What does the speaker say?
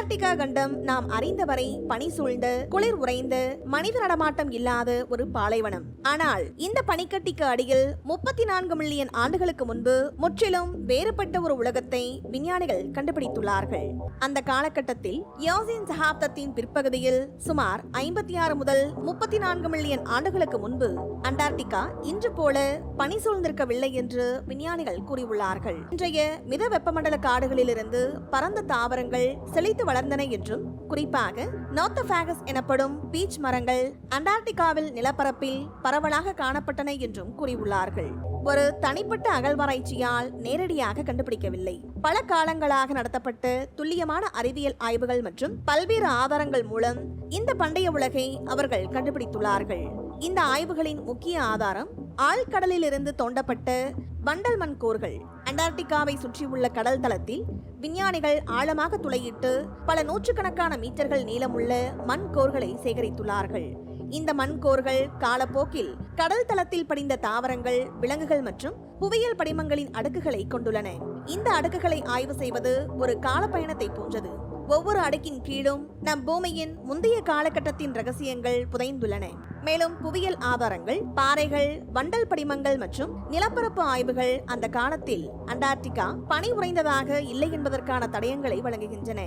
Antarctica கண்டம் நாம் அறிந்தவரை பனி சூழ்ந்த, குளிர் உறைந்த, மனித நடமாட்டம் இல்லாத ஒரு பாலைவனம். ஆனால் இந்த பனிக்கட்டிக்கு அடியில் 34 மில்லியன் ஆண்டுகளுக்கு முன்பு முற்றிலும் வேறுபட்ட ஒரு உலகத்தை விஞ்ஞானிகள் கண்டுபிடித்துள்ளார்கள். அந்த காலகட்டத்தில் யோசின் சகாப்தத்தின் பிற்பகுதியில் சுமார் 56 முதல் 34 மில்லியன் ஆண்டுகளுக்கு முன்பு அண்டார்டிகா இன்று போல பனி சூழ்ந்திருக்கவில்லை என்று விஞ்ஞானிகள் கூறியுள்ளார்கள். இன்றைய மித வெப்பமண்டல காடுகளிலிருந்து பரந்த தாவரங்கள் செழித்து வளர்ந்தன என்றும், குறிப்பாக நோத்தோபாகஸ் எனப்படும் பீச் மரங்கள் அண்டார்டிகாவில் நிலப்பரப்பில் பரவலாக காணப்பட்டன என்றும் கூறியுள்ளார்கள். ஒரு தனிப்பட்ட அகழ்வாராய்ச்சியால் நேரடியாக கண்டுபிடிக்கவில்லை. பல காலங்களாக நடத்தப்பட்ட துல்லியமான அறிவியல் ஆய்வுகள் மற்றும் பல்வேறு ஆதாரங்கள் மூலம் இந்த பண்டைய உலகை அவர்கள் கண்டுபிடித்துள்ளார்கள். இந்த ஆய்வுகளின் முக்கிய ஆதாரம் ஆழ்கடலில் இருந்து தோண்டப்பட்ட வண்டல் மண் கோர்கள். அண்டார்டிகாவை சுற்றியுள்ள கடல் தளத்தில் விஞ்ஞானிகள் ஆழமாக துளையிட்டு பல நூற்றுக்கணக்கான மீட்டர்கள் நீளமுள்ள மண் கோர்களை சேகரித்துள்ளார்கள். இந்த மண்கோர்கள் காலப்போக்கில் கடல் தளத்தில் படிந்த தாவரங்கள், விலங்குகள் மற்றும் புவியியல் படிமங்களின் அடுக்குகளை கொண்டுள்ளன. இந்த அடுக்குகளை ஆய்வு செய்வது ஒரு கால பயணத்தை போன்றது. ஒவ்வொரு அடுக்கின் கீழும் நம் பூமியின் முந்தைய காலகட்டத்தின் ரகசியங்கள் புதைந்துள்ளன. மேலும் புவியியல் ஆதாரங்கள், பாறைகள், வண்டல் படிமங்கள் மற்றும் நிலப்பரப்பு ஆய்வுகள் அந்த காலத்தில் அண்டார்டிகா பனி உறைந்ததாக இல்லை என்பதற்கான தடயங்களை வழங்குகின்றன.